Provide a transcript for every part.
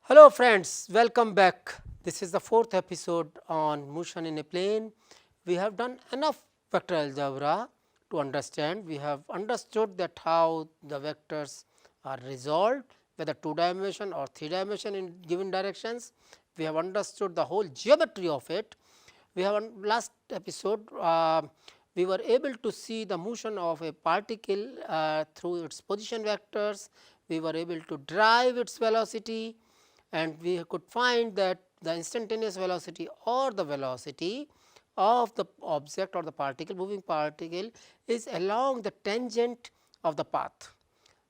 Hello friends, welcome back. This is the fourth episode on motion in a plane. We have done enough vector algebra to understand. We have understood that how the vectors are resolved, whether 2 dimension or 3 dimension in given directions. We have understood the whole geometry of it. We have last episode we were able to see the motion of a particle through its position vectors. We were able to derive its velocity, and we could find that the instantaneous velocity or the velocity of the object or the particle, moving particle, is along the tangent of the path.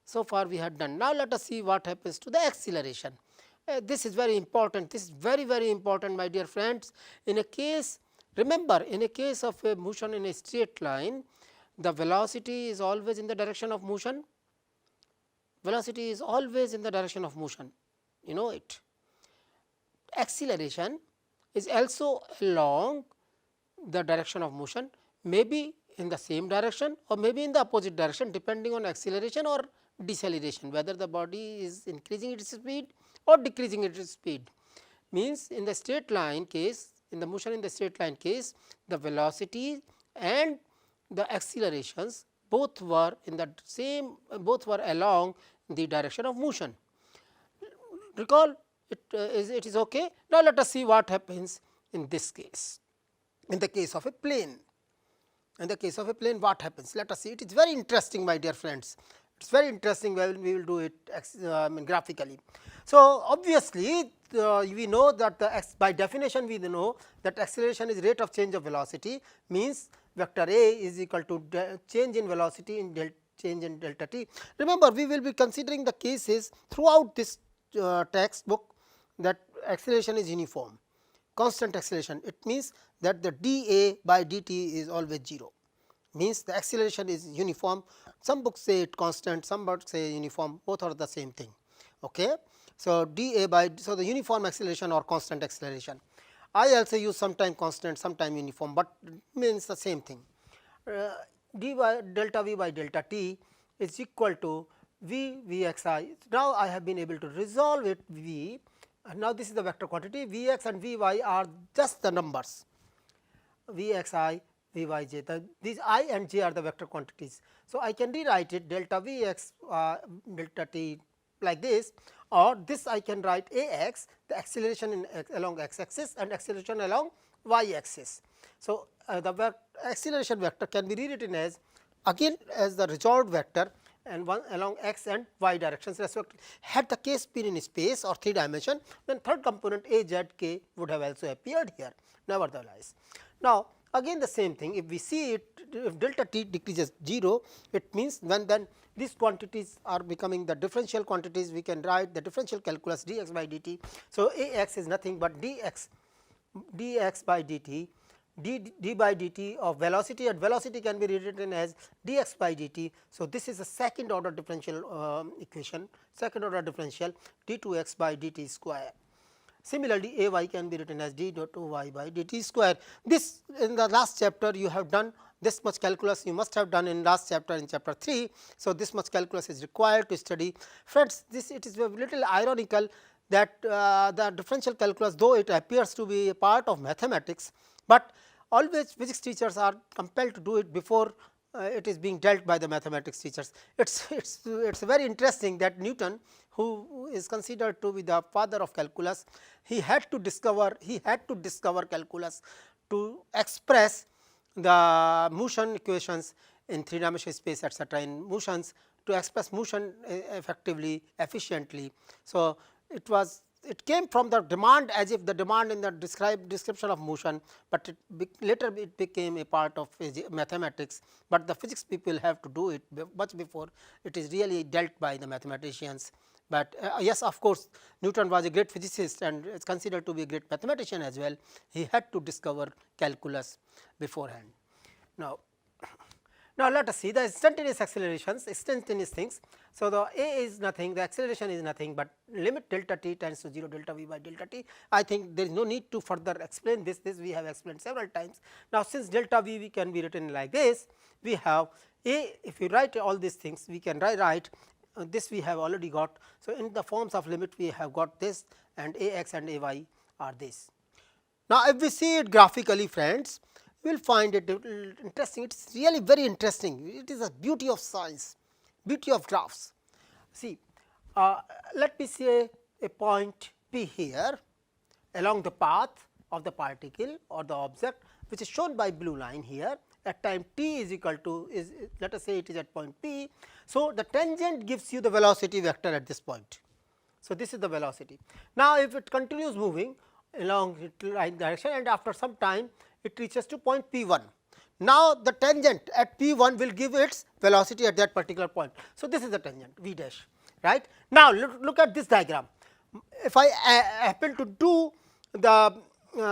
So far we had done. Now let us see what happens to the acceleration. This is very important. This is very important, my dear friends. In a case, remember, in a case of a motion in a straight line, the velocity is always in the direction of motion. Velocity is always in the direction of motion. You know it. Acceleration is also along the direction of motion, maybe in the same direction or maybe in the opposite direction, depending on acceleration or deceleration, whether the body is increasing its speed or decreasing its speed. Means in the straight line case, in the motion in the straight line case, the velocity and the accelerations both were in the same, both were along the direction of motion. Recall it is okay. Now let us see what happens in this case. In the case of a plane, in the case of a plane, what happens? Let us see. It is very interesting, my dear friends. It is very interesting when we will do it graphically. So obviously we know that by definition we know that acceleration is rate of change of velocity, means vector A is equal to change in velocity in change in delta t. Remember, we will be considering the cases throughout this textbook that acceleration is uniform, constant acceleration. It means that the dA by dt is always 0, means the acceleration is uniform. Some books say it constant, some books say uniform, both are the same thing. Okay. So dA by, so the uniform acceleration or constant acceleration. I also use sometime constant, sometime uniform, but means the same thing. D by delta V by delta t is equal to V V x I. Now I have been able to resolve it V. Now this is the vector quantity. V x and V y are just the numbers. V x I, V y j. These I and j are the vector quantities. So I can rewrite it delta V x delta t like this, or this I can write A x, the acceleration in along x axis and acceleration along y axis. So the acceleration vector can be rewritten as again as the resolved vector and one along x and y directions respectively. Had the case been in space or 3 dimension, then third component A z k would have also appeared here, nevertheless. Now again the same thing, if we see it, if delta t decreases 0, it means when then these quantities are becoming the differential quantities, we can write the differential calculus dx by dt. So A x is nothing but dx by dt, d by dt of velocity, and velocity can be rewritten as dx by dt. So this is a second order differential equation, second order differential d2x by dt square. Similarly, A y can be written as d dot y by dt square. This in the last chapter you have done this much calculus, you must have done in last chapter, in chapter 3. So this much calculus is required to study. Friends, this it is a little ironical that the differential calculus, though it appears to be a part of mathematics, but always physics teachers are compelled to do it before it is being dealt by the mathematics teachers. It's very interesting that Newton, who is considered to be the father of calculus, he had to discover calculus to express the motion equations in 3 dimensional space, etc., in motions, to express motion effectively, efficiently. So it came from the demand, as if the demand in the description of motion, but later it became a part of mathematics, but the physics people have to do it much before it is really dealt by the mathematicians. But yes, of course, Newton was a great physicist and is considered to be a great mathematician as well. He had to discover calculus beforehand. Now let us see the instantaneous accelerations, instantaneous things. So the A is nothing, the acceleration is nothing, but limit delta t tends to 0 delta v by delta t. I think there is no need to further explain this we have explained several times. Now since delta v can be written like this, we have A, if you write all these things, we can write this we have already got. So, in the forms of limit we have got this, and a x and a y are this. Now, if we see it graphically, friends, you will find it interesting. It is really very interesting. It is a beauty of science, beauty of graphs. See, let me say a point P here along the path of the particle or the object, which is shown by blue line here at time t is equal to is, let us say it is at point P. So, the tangent gives you the velocity vector at this point. So, this is the velocity. Now, if it continues moving along the right direction, and after some time it reaches to point P 1. Now, the tangent at P 1 will give its velocity at that particular point. So, this is the tangent V dash, right. Now, look at this diagram. If I happen to do the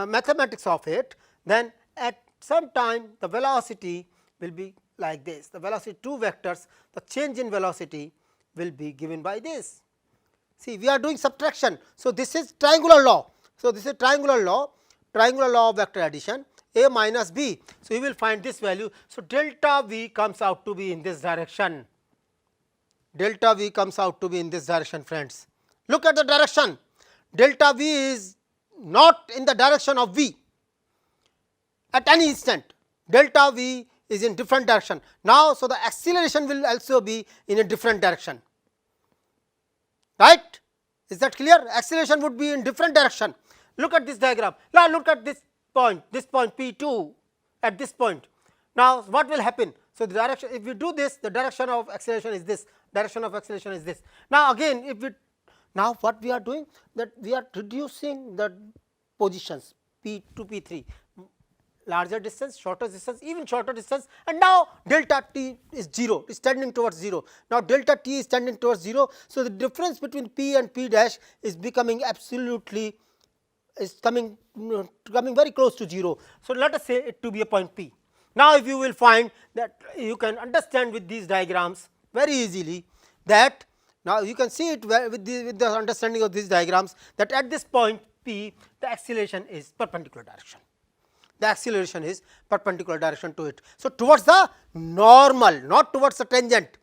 mathematics of it, then at some time the velocity will be like this. The velocity 2 vectors, the change in velocity will be given by this. See, we are doing subtraction. So, this is triangular law. So, this is triangular law of vector addition, a minus b. So, you will find this value. So, delta v comes out to be in this direction. Delta v comes out to be in this direction, friends. Look at the direction. Delta v is not in the direction of v at any instant. Delta v is in different direction. Now, so the acceleration will also be in a different direction, right. Is that clear? Acceleration would be in different direction. Look at this diagram. Now, look at this point P 2 at this point. Now, what will happen? So, the direction, if we do this, the direction of acceleration is this, direction of acceleration is this. Now, again if we, now what we are doing, that we are reducing the positions P 2 P 3, larger distance, shorter distance, even shorter distance, and now delta t is 0, is tending towards 0. Now, delta t is tending towards 0. So, the difference between P and P dash is becoming absolutely, is coming very close to 0. So, let us say it to be a point P. Now, if you will find that you can understand with these diagrams very easily that, now you can see it with the understanding of these diagrams, that at this point P the acceleration is perpendicular direction. The acceleration is perpendicular direction to it. So, towards the normal, not towards the tangent,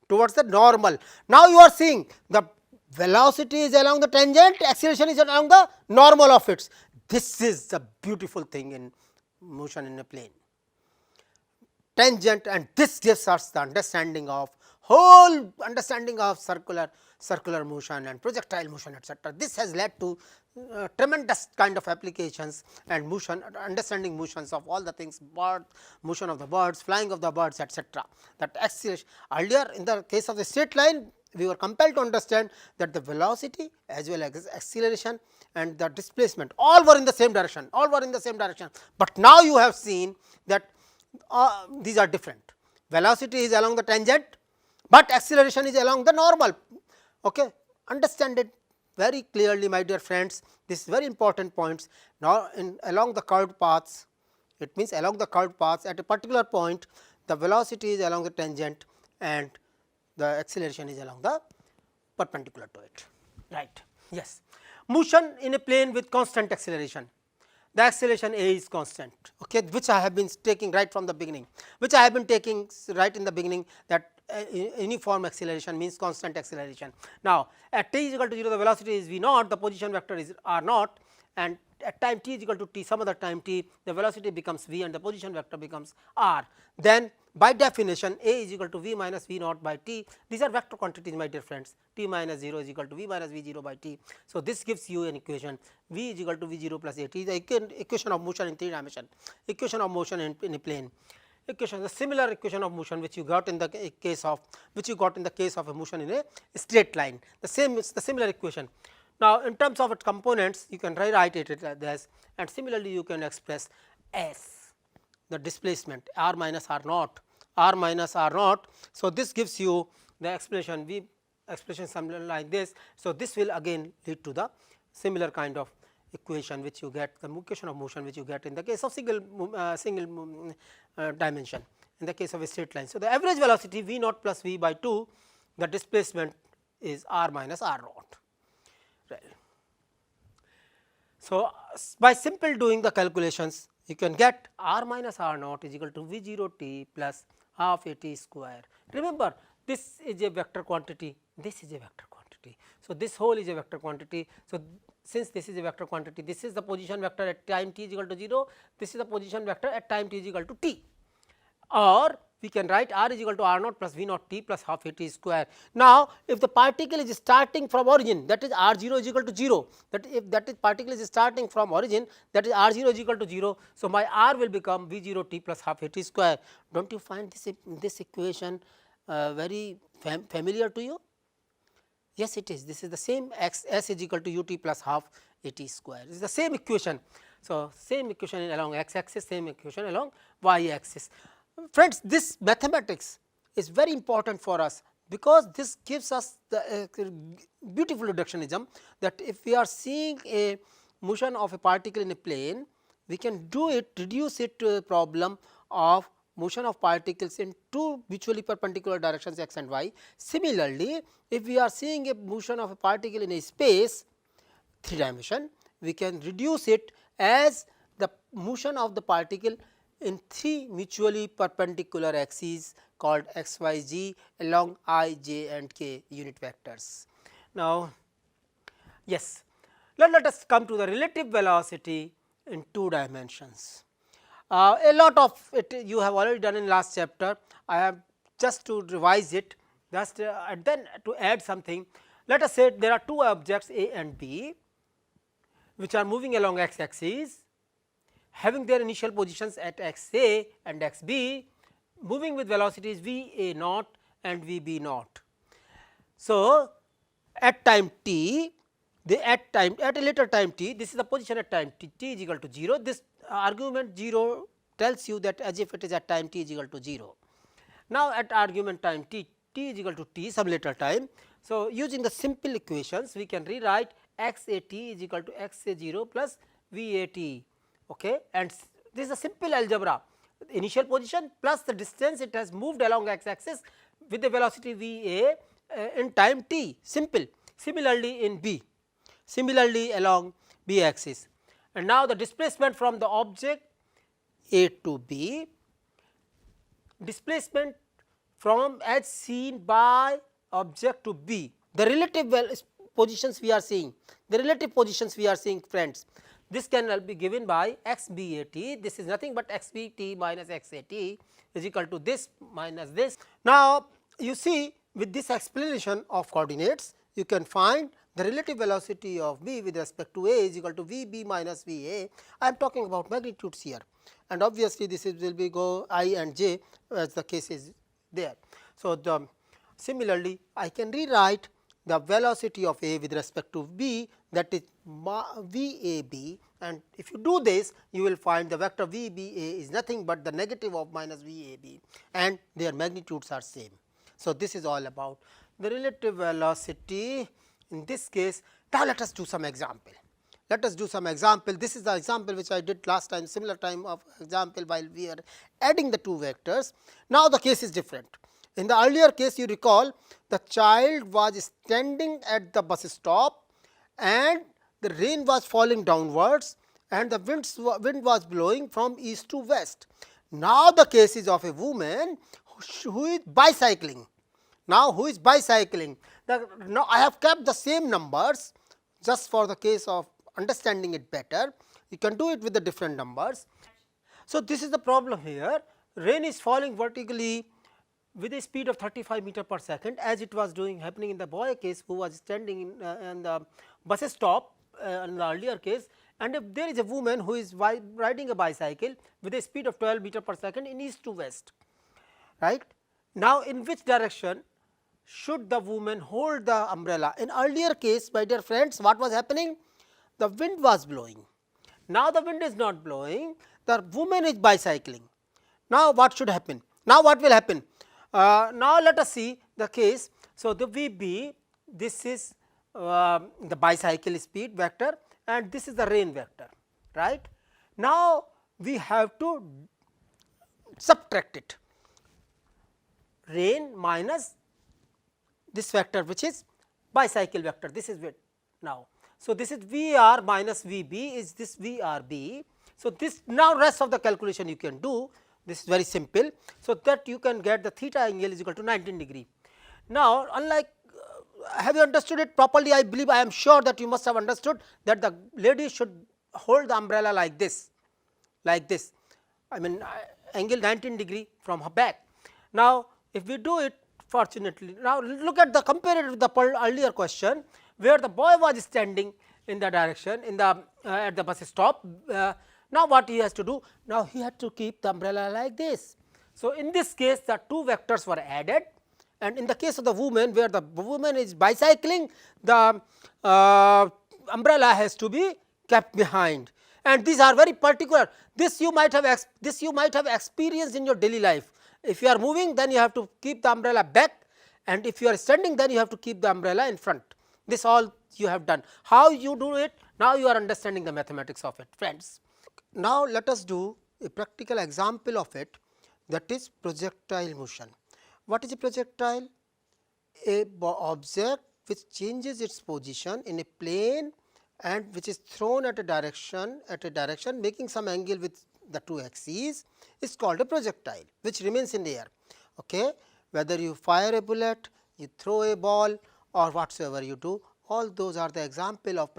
towards the normal. Now, you are seeing the velocity is along the tangent, acceleration is along the normal of it. This is the beautiful thing in motion in a plane. Tangent, and this gives us the understanding of whole understanding of circular motion and projectile motion, etc. This has led to tremendous kind of applications and motion, understanding motions of all the things, motion of the birds, flying of the birds, etc. That acceleration, earlier in the case of the straight line, we were compelled to understand that the velocity as well as acceleration and the displacement all were in the same direction, but now you have seen that these are different. Velocity is along the tangent, but acceleration is along the normal. Okay. Understand it very clearly, my dear friends. This is very important points. Now, along the curved paths, it means along the curved paths at a particular point, the velocity is along the tangent and the acceleration is along the perpendicular to it, right. Yes. Motion in a plane with constant acceleration. The acceleration a is constant, okay, which I have been taking right from the beginning, right in the beginning, that uniform acceleration means constant acceleration. Now, at t is equal to 0, the velocity is v naught, the position vector is r naught, and at time t is equal to t, some other time t, the velocity becomes v and the position vector becomes r. Then by definition a is equal to v minus v naught by t. These are vector quantities, my dear friends. T minus 0 is equal to v minus v 0 by t. So, this gives you an equation v is equal to v 0 plus a t, the equation of motion in 3 dimension, equation of motion in a plane. Equation, the similar equation of motion which you got in the case of a motion in a straight line. The same is the similar equation. Now, in terms of its components, you can rewrite it as this, and similarly you can express s, the displacement r minus r naught. So, this gives you the expression something like this. So, this will again lead to the similar kind of equation which you get, the equation of motion which you get in the case of single dimension, in the case of a straight line. So, the average velocity v naught plus v by 2, the displacement is r minus r naught. Right. So, by simple doing the calculations, you can get r minus r naught is equal to v 0 t plus half a t square. Remember, this is a vector quantity this is a vector quantity. So, this whole is a vector quantity. So, since this is a vector quantity, this is the position vector at time t is equal to 0, this is the position vector at time t is equal to t, or we can write r is equal to r naught plus v naught t plus half a t square. Now, if the particle is starting from origin, that is r 0 is equal to 0, that if that is particle is starting from origin, that is r 0 is equal to 0. So, my r will become v 0 t plus half a t square. Do not you find this equation very familiar to you? Yes, it is. This is the same x s is equal to u t plus half a t square. This is the same equation. So, same equation along x axis, same equation along y axis. Friends, this mathematics is very important for us, because this gives us the beautiful reductionism, that if we are seeing a motion of a particle in a plane, we can do it, reduce it to a problem of motion of particles in two mutually perpendicular directions x and y. Similarly, if we are seeing a motion of a particle in a space 3 dimension, we can reduce it as the motion of the particle in 3 mutually perpendicular axes called x, y, z along I, j and k unit vectors. Now, yes, let us come to the relative velocity in 2 dimensions. A lot of it you have already done in last chapter. I have just to revise it, just and then to add something. Let us say there are 2 objects A and B, which are moving along x axis, having their initial positions at x a and x b, moving with velocities v a naught and v b naught. So, at time t, at a later time t, this is the position at time t is equal to 0. This argument 0 tells you that as if it is at time t is equal to 0. Now, at argument time t is equal to t some later time. So, using the simple equations, we can rewrite x a t is equal to x a 0 plus v a t. Okay. And this is a simple algebra, initial position plus the distance it has moved along x axis with the velocity v a in time t, simple. Similarly, in b, similarly along b axis, and now the displacement from the object a to b, displacement from as seen by object to b, the relative positions we are seeing, friends. This can be given by x b a t, this is nothing but x b t minus x a t is equal to this minus this. Now, you see with this explanation of coordinates, you can find the relative velocity of b with respect to a is equal to v b minus v a. I am talking about magnitudes here, and obviously, this is will be go I and j as the case is there. So, similarly, I can rewrite the velocity of a with respect to b, that is v a b, and if you do this, you will find the vector v b a is nothing but the negative of minus v a b, and their magnitudes are same. So, this is all about the relative velocity in this case. Now, let us do some example. This is the example which I did last time, similar time of example while we are adding the 2 vectors. Now, the case is different. In the earlier case, you recall the child was standing at the bus stop and the rain was falling downwards and the wind was blowing from east to west. Now, the case is of a woman who is bicycling. Now, I have kept the same numbers just for the case of understanding it better. You can do it with the different numbers. So, this is the problem here. Rain is falling vertically with a speed of 35 meter per second, as it was happening in the boy case who was standing in the bus stop in the earlier case, and if there is a woman who is riding a bicycle with a speed of 12 meter per second in east to west, right. Now, in which direction should the woman hold the umbrella? In earlier case, my dear friends, what was happening? The wind was blowing. Now, the wind is not blowing, the woman is bicycling. Now, what should happen? Now, what will happen? Now, let us see the case. So, the v b, this is the bicycle speed vector and this is the rain vector, right. Now, we have to subtract it, rain minus this vector which is bicycle vector, this is it now. So, this is V r minus V b is this V r b. So, this now rest of the calculation you can do, this is very simple. So, that you can get the theta angle is equal to 19 degree. Now, unlike have you understood it properly? I believe, I am sure that you must have understood that the lady should hold the umbrella like this, I mean angle 19° from her back. Now, if we do it, fortunately, now look at the, compare it with the earlier question where the boy was standing in the direction in the at the bus stop. Now, what he has to do? Now, he had to keep the umbrella like this. So, in this case the two vectors were added, and in the case of the woman, where the woman is bicycling, the umbrella has to be kept behind, and these are very particular. This you might have experienced in your daily life. If you are moving, then you have to keep the umbrella back, and if you are standing, then you have to keep the umbrella in front. This all you have done. How you do it? Now, you are understanding the mathematics of it, friends. Now, let us do a practical example of it, that is projectile motion. What is a projectile? A object which changes its position in a plane and which is thrown at a direction making some angle with the two axes is called a projectile, which remains in the air. Okay? Whether you fire a bullet, you throw a ball, or whatsoever you do, all those are the example of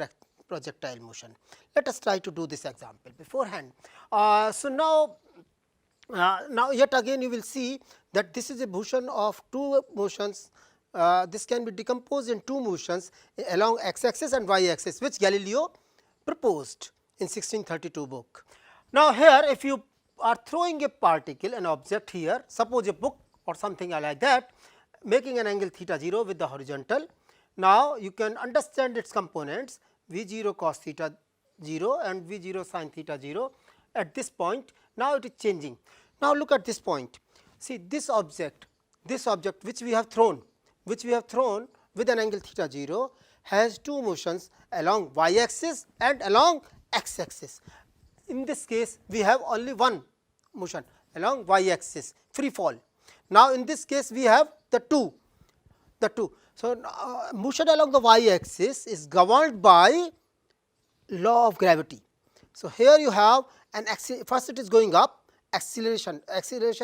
projectile motion. Let us try to do this example beforehand. So, now yet again you will see that this is a motion of two motions. This can be decomposed in two motions along x axis and y axis, which Galileo proposed in 1632 book. Now, here if you are throwing a particle, an object here, suppose a book or something like that, making an angle theta 0 with the horizontal. Now, you can understand its components v 0 cos theta 0 and v 0 sin theta 0 at this point. Now, it is changing. Now, look at this point. See, this object which we have thrown with an angle theta 0 has two motions along y axis and along x axis. In this case, we have only one motion along y axis, free fall. Now, in this case, we have the two. So, motion along the y axis is governed by law of gravity. So, here you have an first it is going up, acceleration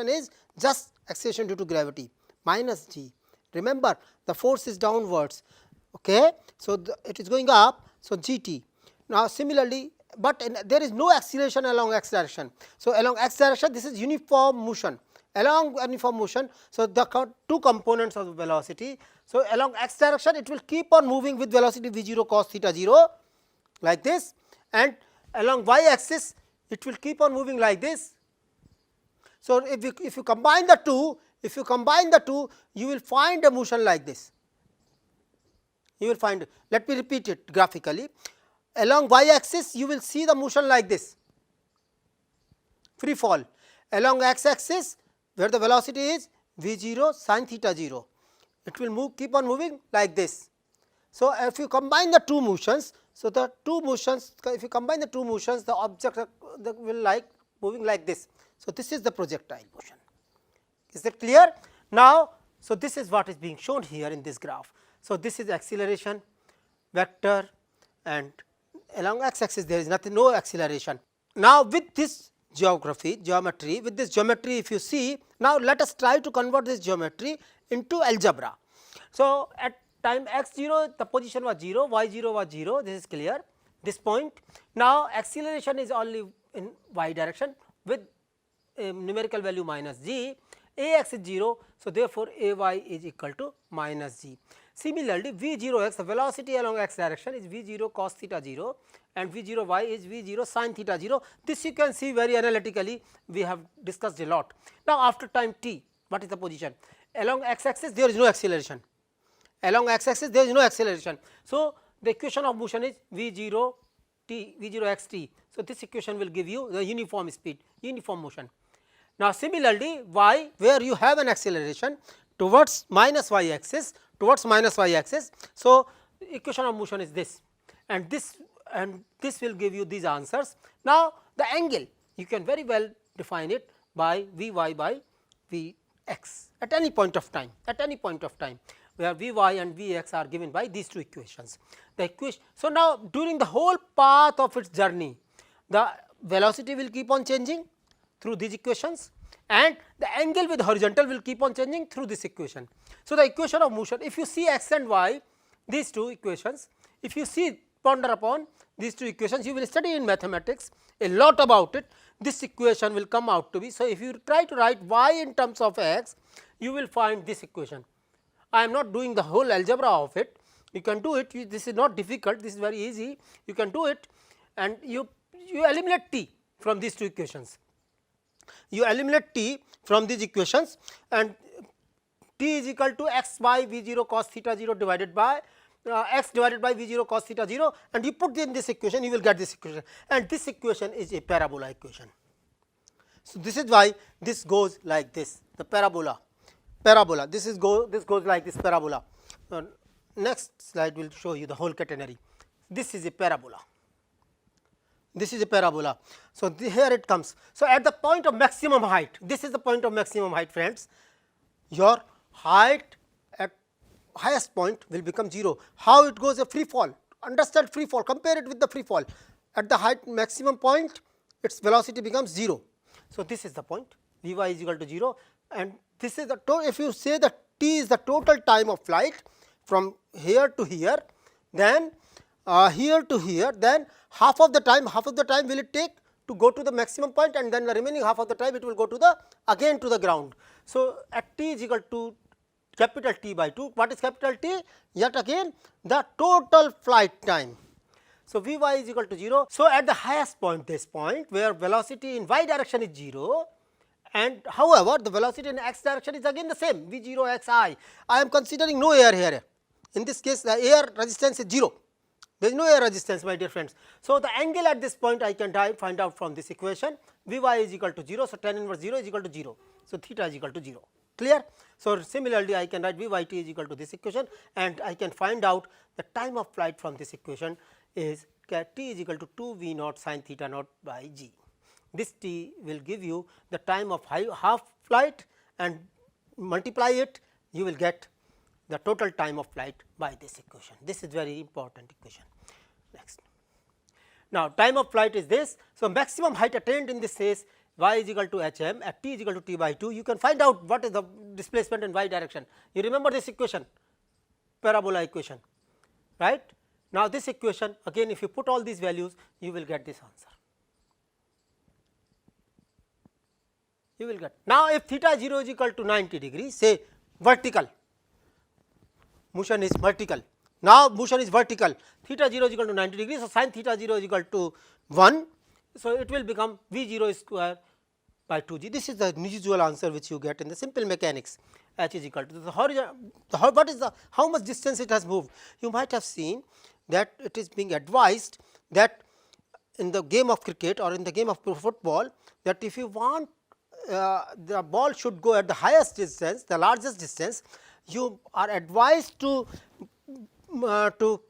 is just acceleration due to gravity minus g. Remember, the force is downwards. Okay? So, it is going up. So, gt. Now, similarly, but there is no acceleration along x direction. So, along x direction, this is uniform motion. Along uniform motion, so the two components of the velocity. So, along x direction, it will keep on moving with velocity v 0 cos theta 0 like this, and along y axis, it will keep on moving like this. So, if you combine the two, you will find a motion like this. You will find, let me repeat it graphically. Along y axis, you will see the motion like this, free fall. Along x axis, where the velocity is v 0 sin theta 0, it will keep on moving like this. So, if you combine the two motions, if you combine the two motions, the object will moving like this. So, this is the projectile motion. Is that clear? Now, so this is what is being shown here in this graph. So, this is acceleration vector, and along x axis there is no acceleration. Now, with this geometry, if you see, now let us try to convert this geometry into algebra. So, at time x 0, the position was 0, y 0 was 0, this is clear, this point. Now, acceleration is only in y direction with a numerical value minus g, a x is 0. So, therefore, a y is equal to minus g. Similarly, v 0 x, the velocity along x direction is v 0 cos theta 0 and v 0 y is v 0 sin theta 0. This you can see very analytically, we have discussed a lot. Now, after time t, what is the position? Along x axis there is no acceleration. So, the equation of motion is v 0 x t. So, this equation will give you the uniform speed, uniform motion. Now, similarly, y, where you have an acceleration towards minus y axis, So, equation of motion is this, and this will give you these answers. Now, the angle you can very well define it by v y by v x at any point of time, where v y and v x are given by these two equations. So, now during the whole path of its journey, the velocity will keep on changing through these equations, and the angle with horizontal will keep on changing through this equation. So, the equation of motion, if you see x and y, these two equations, if you see ponder upon these two equations, you will study in mathematics a lot about it. This equation will come out to be. So, if you try to write y in terms of x, you will find this equation. I am not doing the whole algebra of it, you can do it, this is not difficult, this is very easy, you can do it, and you eliminate t from these two equations. You eliminate t from these equations, and t is equal to x by v 0 cos theta 0 divided by x divided by v 0 cos theta 0, and you put in this equation, you will get this equation, and this equation is a parabola equation. So, this is why this goes like this, the parabola. This goes like this, parabola. Next slide will show you the whole catenary. This is a parabola. This is a parabola. So, here it comes. So, at the point of maximum height, this is the point of maximum height, friends. Your height at highest point will become 0. How it goes? A free fall. Understand free fall, compare it with the free fall. At the height maximum point, its velocity becomes 0. So, this is the point, v y is equal to 0, and this is the if you say that t is the total time of flight from here to here, then here to here, then half of the time will it take to go to the maximum point, and then the remaining half of the time it will go to the again to the ground. So, at t is equal to capital T by 2, what is capital T? Yet again the total flight time. So, v y is equal to 0. So, at the highest point, this point where velocity in y direction is 0, and however, the velocity in x direction is again the same, v 0 x I. I am considering no air here. In this case, the air resistance is 0. There is no air resistance, my dear friends. So, the angle at this point I can find out from this equation, v y is equal to 0. So, tan inverse 0 is equal to 0. So, theta is equal to 0. Clear? So, similarly, I can write v y t is equal to this equation, and I can find out the time of flight from this equation is t is equal to 2 v naught sin theta naught by g. This t will give you the time of half flight, and multiply it, you will get the total time of flight by this equation. This is very important equation. Next. Now, time of flight is this. So, maximum height attained in this case y is equal to h m at t is equal to t by 2. You can find out what is the displacement in y direction. You remember this equation, parabola equation, right. Now, this equation again, if you put all these values, you will get this answer. You will get. Now, if theta 0 is equal to 90 degrees, say vertical, motion is vertical. Now, motion is vertical, theta 0 is equal to 90 degrees. So, sin theta 0 is equal to 1. So, it will become v 0 square by 2 g. This is the usual answer which you get in the simple mechanics. H is equal to the horizon. What is the how much distance it has moved? You might have seen that it is being advised that in the game of cricket or in the game of football, that if you want the ball should go at the highest distance, the largest distance, you are advised to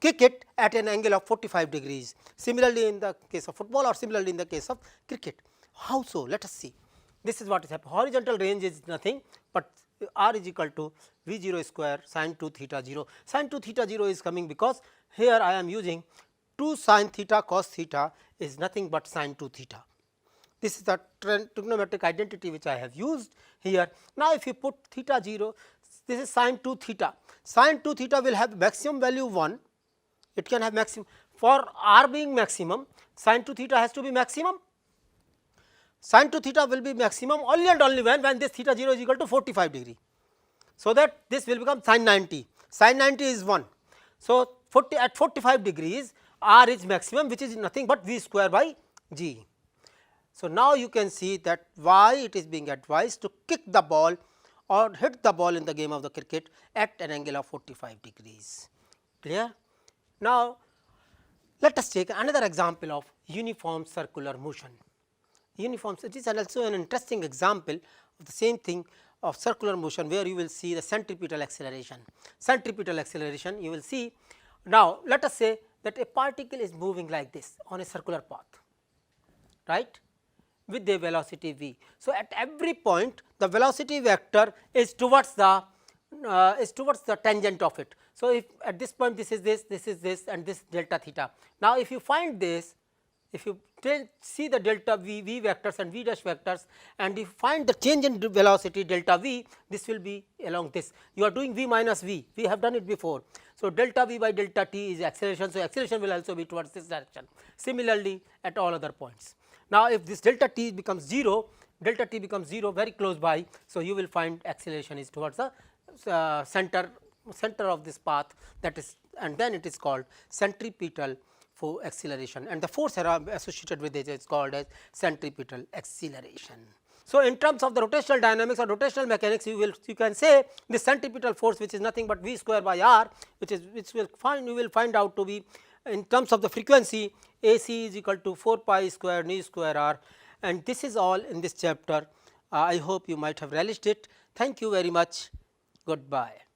kick it at an angle of 45 degrees. Similarly, in the case of football, or similarly in the case of cricket. How so? Let us see. This is what is happening. Horizontal range is nothing but r is equal to v 0 square sin 2 theta 0. Sin 2 theta 0 is coming because here I am using 2 sin theta cos theta is nothing but sin 2 theta. This is the trigonometric identity which I have used here. Now, if you put theta 0, this is sin 2 theta. Sin 2 theta will have maximum value 1, it can have maximum. For r being maximum, sin 2 theta has to be maximum. Sin 2 theta will be maximum only and only when this theta 0 is equal to 45 degree. So, that this will become sin 90, sin 90 is 1. So, at 45 degrees r is maximum, which is nothing but v square by g. So, now you can see that why it is being advised to kick the ball or hit the ball in the game of the cricket at an angle of 45 degrees. Clear? Now, let us take another example of uniform circular motion. Uniform, it is also an interesting example of the same thing of circular motion, where you will see the centripetal acceleration. Centripetal acceleration, you will see. Now, let us say that a particle is moving like this on a circular path, right, with a velocity v. So, at every point the velocity vector is towards the tangent of it. So, if at this point this is this and this delta theta. Now, if you find this, if you see the delta v vectors and v dash vectors, and if you find the change in velocity delta v, this will be along this. You are doing v minus v, we have done it before. So, delta v by delta t is acceleration. So, acceleration will also be towards this direction. Similarly, at all other points. Now, if this delta t becomes 0, delta t becomes 0 very close by. So, you will find acceleration is towards the center of this path, that is, and then it is called centripetal for acceleration, and the force associated with it is called as centripetal acceleration. So, in terms of the rotational dynamics or rotational mechanics, you can say the centripetal force, which is nothing but v square by r, which you will find out to be, in terms of the frequency, AC is equal to 4 pi square nu square r, and this is all in this chapter. I hope you might have relished it. Thank you very much. Goodbye.